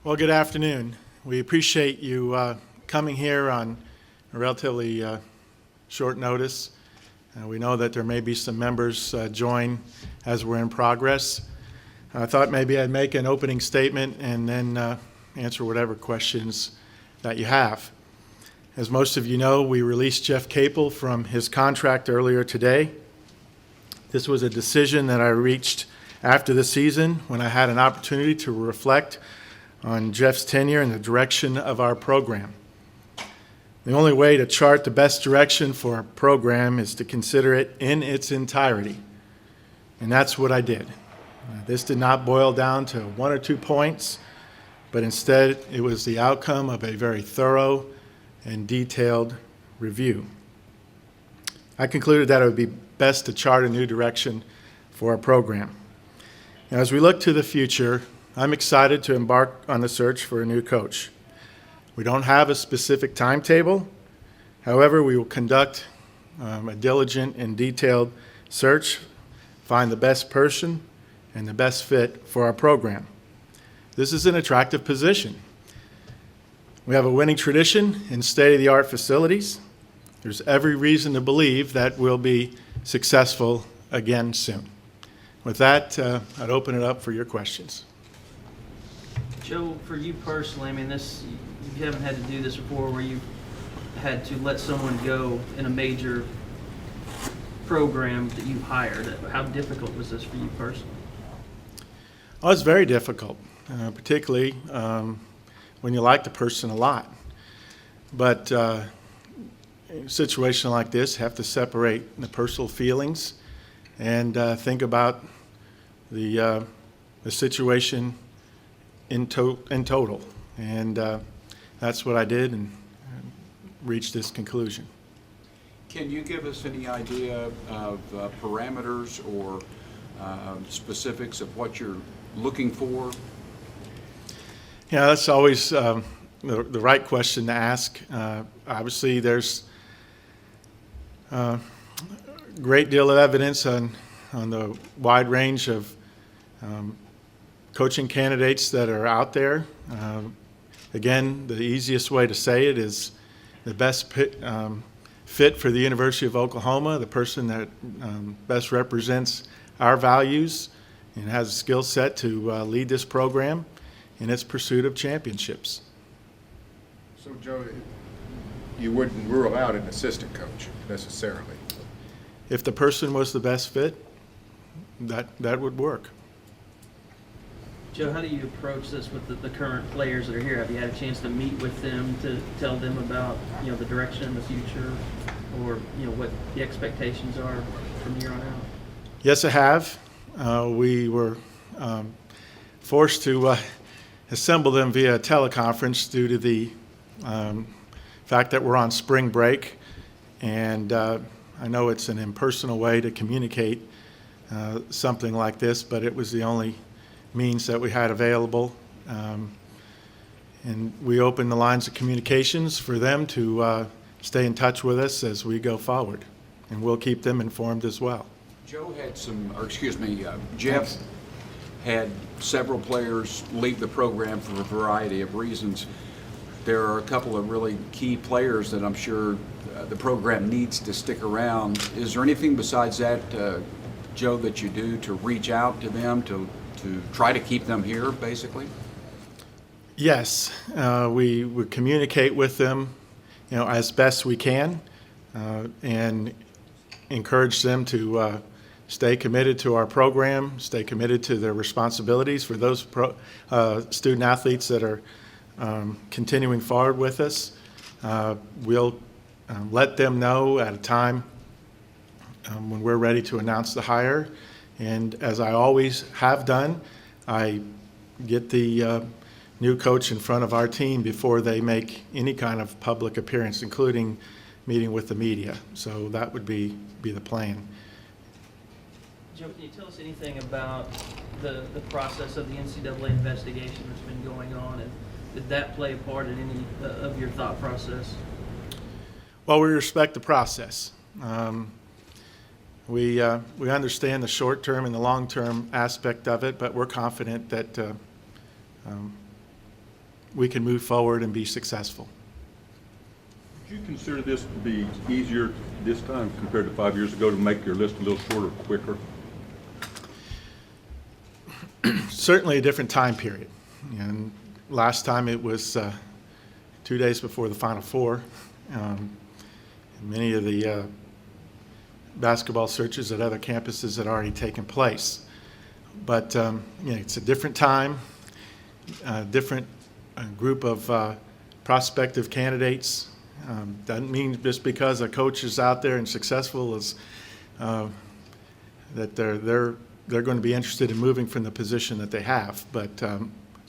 Well, good afternoon. We appreciate you coming here on a relatively short notice. We know that there may be some members join as we're in progress. I thought maybe I'd make an opening statement and then answer whatever questions that you have. As most of you know, we released Jeff Capel from his contract earlier today. This was a decision that I reached after the season when I had an opportunity to reflect on Jeff's tenure and the direction of our program. The only way to chart the best direction for a program is to consider it in its entirety. And that's what I did. This did not boil down to 1 or 2 points, but instead it was the outcome of a very thorough and detailed review. I concluded that it would be best to chart a new direction for our program. Now, as we look to the future, I'm excited to embark on the search for a new coach. We don't have a specific timetable. However, we will conduct a diligent and detailed search, find the best person and the best fit for our program. This is an attractive position. We have a winning tradition in state-of-the-art facilities. There's every reason to believe that we'll be successful again soon. With that, I'd open it up for your questions. Joe, for you personally, I mean, you haven't had to do this before where you've had to let someone go in a major program that you hired. How difficult was this for you personally? Oh, it's very difficult, particularly when you like the person a lot. But in a situation like this, you have to separate the personal feelings and think about the situation in total, and that's what I did and reached this conclusion. Can you give us any idea of parameters or specifics of what you're looking for? Yeah, that's always the right question to ask. Obviously, there's a great deal of evidence on the wide range of coaching candidates that are out there. Again, the easiest way to say it is the best fit for the University of Oklahoma, the person that best represents our values and has a skill set to lead this program in its pursuit of championships. So, Joe, you wouldn't rule out an assistant coach necessarily? If the person was the best fit, that would work. Joe, how do you approach this with the current players that are here? Have you had a chance to meet with them to tell them about, the direction in the future, or what the expectations are from here on out? Yes, I have. We were forced to assemble them via teleconference due to the fact that we're on spring break, and I know it's an impersonal way to communicate something like this, but it was the only means that we had available, and we opened the lines of communications for them to stay in touch with us as we go forward, and we'll keep them informed as well. Joe had Jeff had several players leave the program for a variety of reasons. There are a couple of really key players that I'm sure the program needs to stick around. Is there anything besides that, Joe, that you do to reach out to them to try to keep them here, basically? Yes, we would communicate with them, as best we can, and encourage them to stay committed to our program, stay committed to their responsibilities for those student athletes that are continuing forward with us. We'll let them know at a time when we're ready to announce the hire. And as I always have done, I get the new coach in front of our team before they make any kind of public appearance, including meeting with the media. So that would be the plan. Joe, can you tell us anything about the process of the NCAA investigation that's been going on, and did that play a part in any of your thought process? Well, we respect the process. We understand the short-term and the long-term aspect of it, but we're confident that we can move forward and be successful. Would you consider this to be easier this time compared to 5 years ago to make your list a little shorter, quicker? Certainly a different time period. And last time it was 2 days before the Final Four. Many of the basketball searches at other campuses had already taken place. But it's a different time, a different group of prospective candidates. Doesn't mean just because a coach is out there and successful is that they're going to be interested in moving from the position that they have. But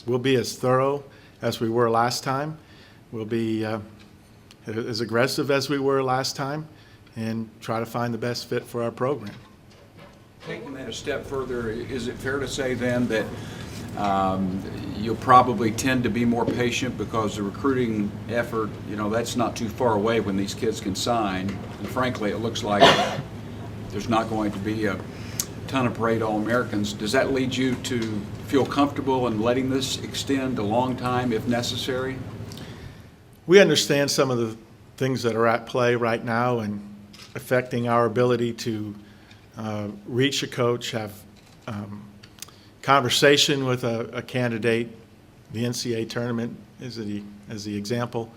we'll be as thorough as we were last time. We'll be as aggressive as we were last time and try to find the best fit for our program. Taking that a step further, is it fair to say then that you'll probably tend to be more patient because the recruiting effort, that's not too far away when these kids can sign. And frankly, it looks like there's not going to be a ton of parade All-Americans. Does that lead you to feel comfortable in letting this extend a long time if necessary? We understand some of the things that are at play right now and affecting our ability to reach a coach, have conversation with a candidate. The NCAA tournament is the example.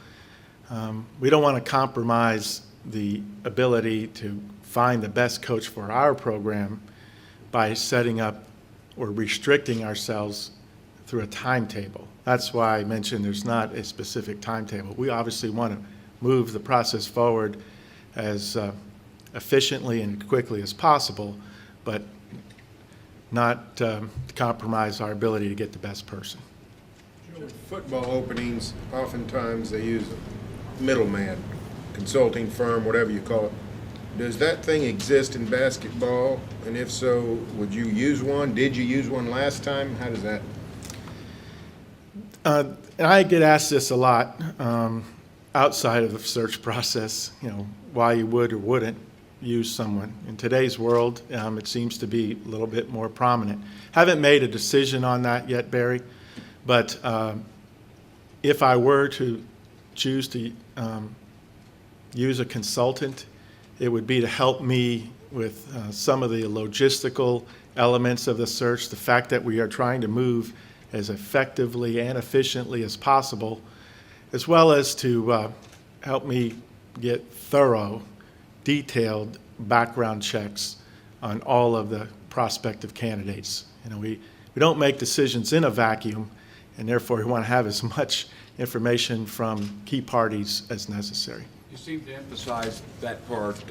We don't want to compromise the ability to find the best coach for our program by setting up or restricting ourselves through a timetable. That's why I mentioned there's not a specific timetable. We obviously want to move the process forward as efficiently and quickly as possible, but not compromise our ability to get the best person. Football openings, oftentimes they use a middleman, consulting firm, whatever you call it. Does that thing exist in basketball? And if so, would you use one? Did you use one last time? How does that? And I get asked this a lot outside of the search process, why you would or wouldn't use someone. In today's world, it seems to be a little bit more prominent. Haven't made a decision on that yet, Barry, but if I were to choose to use a consultant, it would be to help me with some of the logistical elements of the search, the fact that we are trying to move as effectively and efficiently as possible, as well as to help me get thorough, detailed background checks on all of the prospective candidates. We don't make decisions in a vacuum, and therefore we want to have as much information from key parties as necessary. You seem to emphasize that part,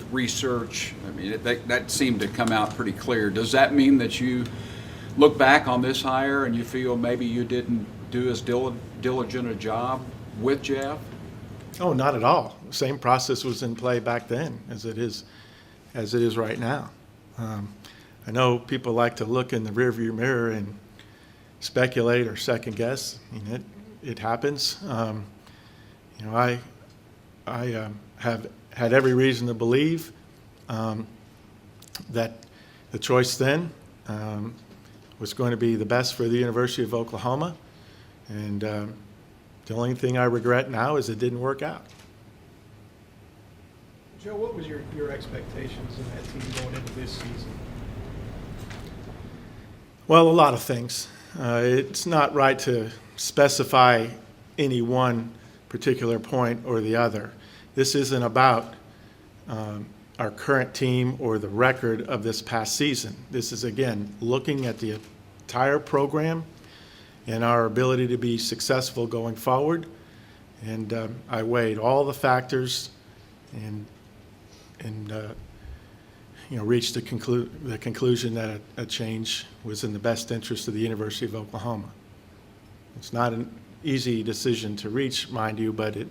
research. I mean, that seemed to come out pretty clear. Does that mean that you look back on this hire and you feel maybe you didn't do as diligent a job with Jeff? Oh, not at all. The same process was in play back then as it is right now. I know people like to look in the rearview mirror and speculate or second guess. It happens. I have had every reason to believe that the choice then was going to be the best for the University of Oklahoma, and the only thing I regret now is it didn't work out. Joe, what was your expectations of that team going into this season? Well, a lot of things. It's not right to specify any one particular point or the other. This isn't about our current team or the record of this past season. This is, again, looking at the entire program and our ability to be successful going forward. And I weighed all the factors and reached the conclusion that a change was in the best interest of the University of Oklahoma. It's not an easy decision to reach, mind you, but it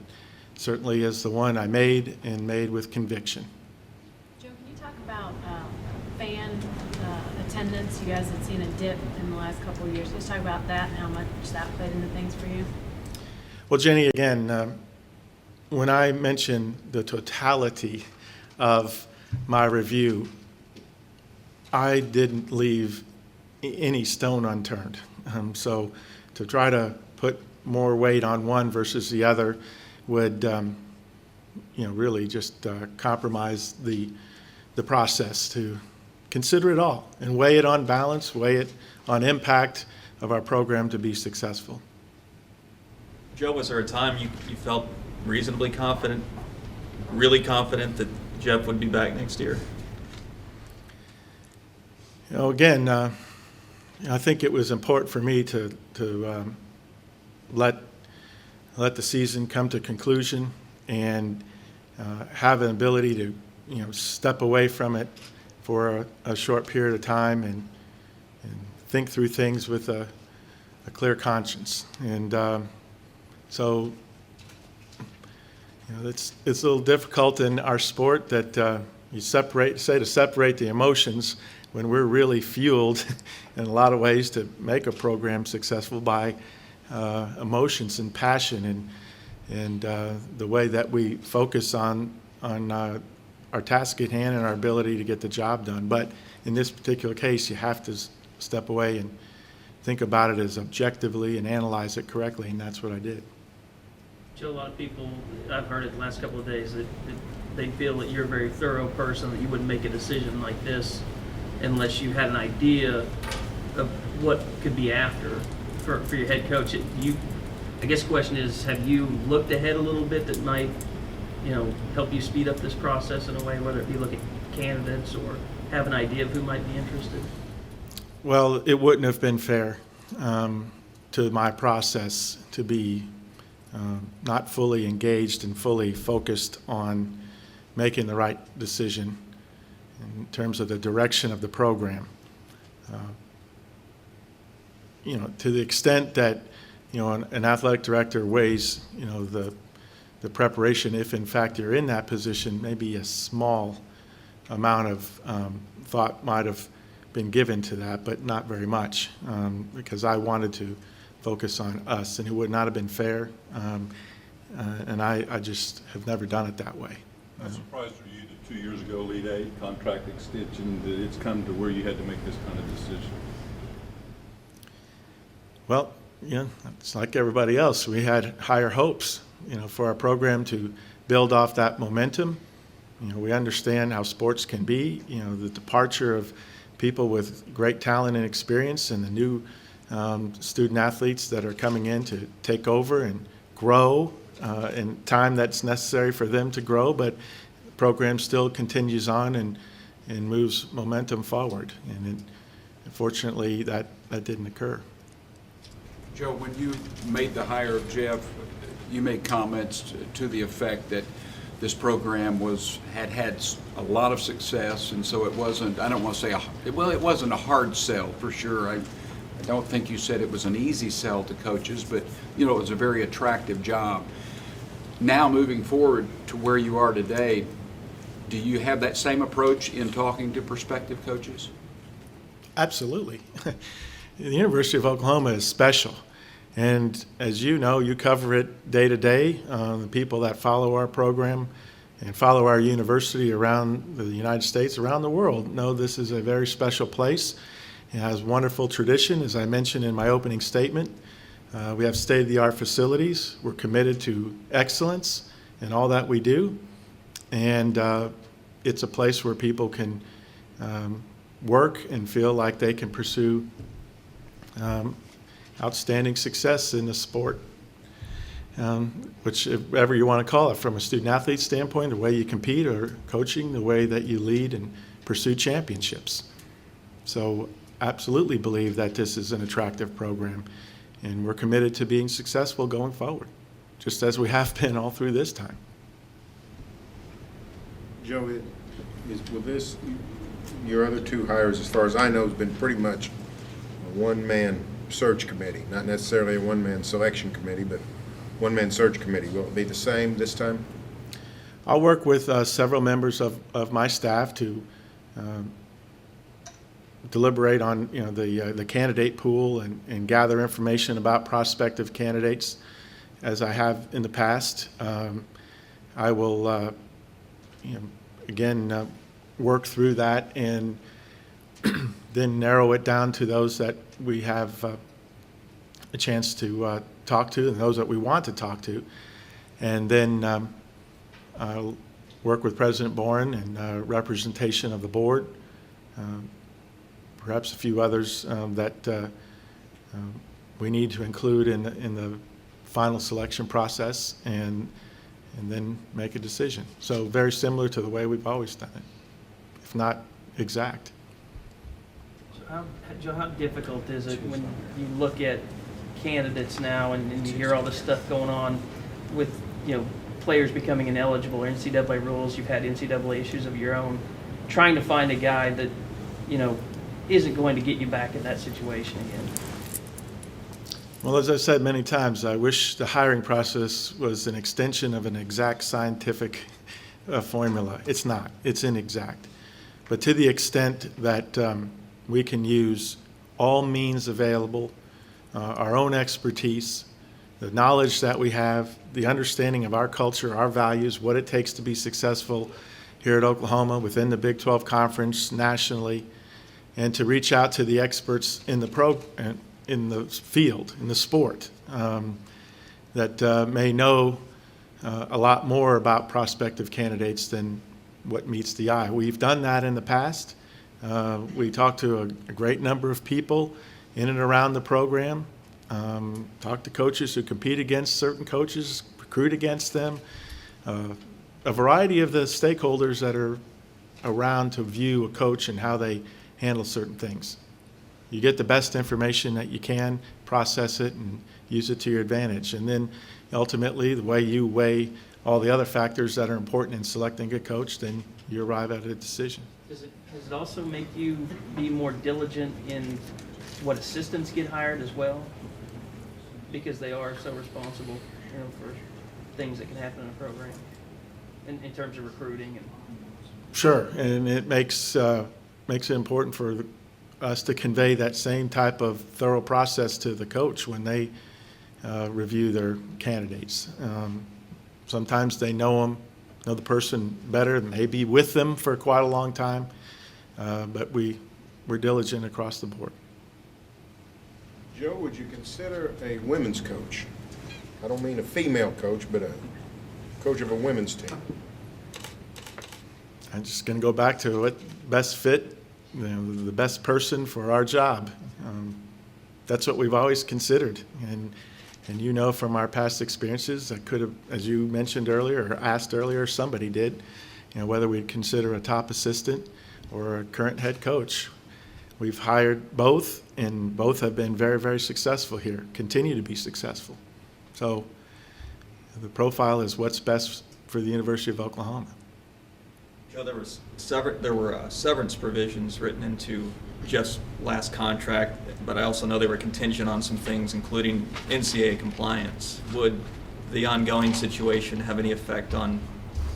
certainly is the one I made and made with conviction. Joe, can you talk about fan attendance? You guys had seen a dip in the last couple of years. Let's talk about that and how much that played into things for you. Well, Jenny, again, when I mention the totality of my review, I didn't leave any stone unturned. So to try to put more weight on one versus the other would, really just compromise the process. To consider it all and weigh it on balance, weigh it on impact of our program to be successful. Joe, was there a time you felt reasonably confident, really confident that Jeff would be back next year? Again, I think it was important for me to let the season come to conclusion and have an ability to step away from it for a short period of time and think through things with a clear conscience. And so it's a little difficult in our sport that you separate the emotions when we're really fueled in a lot of ways to make a program successful by emotions and passion and the way that we focus on our task at hand and our ability to get the job done. But in this particular case, you have to step away and think about it as objectively and analyze it correctly, and that's what I did. Joe, a lot of people, I've heard it the last couple of days, that they feel that you're a very thorough person, that you wouldn't make a decision like this unless you had an idea of what could be after for your head coach. I guess the question is, have you looked ahead a little bit that might, help you speed up this process in a way, whether it be look at candidates or have an idea of who might be interested? Well, it wouldn't have been fair to my process to be not fully engaged and fully focused on making the right decision in terms of the direction of the program. To the extent that an athletic director weighs the preparation, if in fact you're in that position, maybe a small amount of thought might have been given to that, but not very much, because I wanted to focus on us, and it would not have been fair, and I just have never done it that way. How surprised are you that 2 years ago, Lead A contract extension, that it's come to where you had to make this kind of decision? Well, it's like everybody else. We had higher hopes, for our program to build off that momentum. We understand how sports can be, the departure of people with great talent and experience and the new student athletes that are coming in to take over and grow in time that's necessary for them to grow, but the program still continues on and moves momentum forward. And unfortunately, that didn't occur. Joe, when you made the hire of Jeff, you made comments to the effect that this program had a lot of success, and so it wasn't, I don't want to say, it wasn't a hard sell for sure. I don't think you said it was an easy sell to coaches, but it was a very attractive job. Now moving forward to where you are today, do you have that same approach in talking to prospective coaches? Absolutely. The University of Oklahoma is special. And as you know, you cover it day to day. The people that follow our program and follow our university around the United States, around the world, know this is a very special place. It has wonderful tradition, as I mentioned in my opening statement. We have state-of-the-art facilities. We're committed to excellence in all that we do. And it's a place where people can work and feel like they can pursue outstanding success in the sport, whichever you want to call it, from a student-athlete standpoint, the way you compete, or coaching, the way that you lead and pursue championships. So absolutely believe that this is an attractive program, and we're committed to being successful going forward, just as we have been all through this time. Joe, will this, your other two hires, as far as I know, has been pretty much a one-man search committee, not necessarily a one-man selection committee, but one-man search committee. Will it be the same this time? I'll work with several members of my staff to deliberate on the candidate pool and gather information about prospective candidates, as I have in the past. I will again work through that and then narrow it down to those that we have a chance to talk to, and those that we want to talk to. And then I'll work with President Boren and representation of the board, perhaps a few others that we need to include in the final selection process, and then make a decision. So very similar to the way we've always done it, if not exact. So Joe, how difficult is it when you look at candidates now and you hear all this stuff going on with, players becoming ineligible or NCAA rules? You've had NCAA issues of your own, trying to find a guy that, isn't going to get you back in that situation again. Well, as I've said many times, I wish the hiring process was an extension of an exact scientific formula. It's not. It's inexact. But to the extent that we can use all means available, our own expertise, the knowledge that we have, the understanding of our culture, our values, what it takes to be successful here at Oklahoma, within the Big 12 Conference, nationally, and to reach out to the experts in the field, in the sport, that may know a lot more about prospective candidates than what meets the eye. We've done that in the past. We talked to a great number of people in and around the program, talked to coaches who compete against certain coaches, recruit against them, a variety of the stakeholders that are around to view a coach and how they handle certain things. You get the best information that you can, process it, and use it to your advantage. And then ultimately, the way you weigh all the other factors that are important in selecting a coach, then you arrive at a decision. Does it also make you be more diligent in what assistants get hired as well? Because they are so responsible, for things that can happen in a program, in terms of recruiting and. Sure, and it makes it important for us to convey that same type of thorough process to the coach when they review their candidates. Sometimes they know the person better, and may be with them for quite a long time, but we're diligent across the board. Joe, would you consider a women's coach? I don't mean a female coach, but a coach of a women's team. I'm just going to go back to what best fit, the best person for our job. That's what we've always considered. And from our past experiences, I could have, as you mentioned earlier, or asked earlier, somebody did, whether we'd consider a top assistant or a current head coach. We've hired both, and both have been very, very successful here, continue to be successful. So the profile is what's best for the University of Oklahoma. Joe, there were severance provisions written into Jeff's last contract, but I also know they were contingent on some things, including NCAA compliance. Would the ongoing situation have any effect on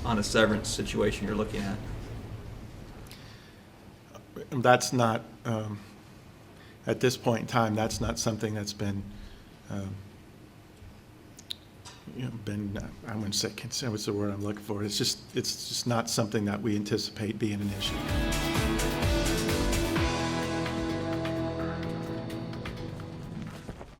a severance situation you're looking at? That's not, at this point in time, that's not something that's been, I wouldn't say concern, what's the word I'm looking for? It's just not something that we anticipate being an issue.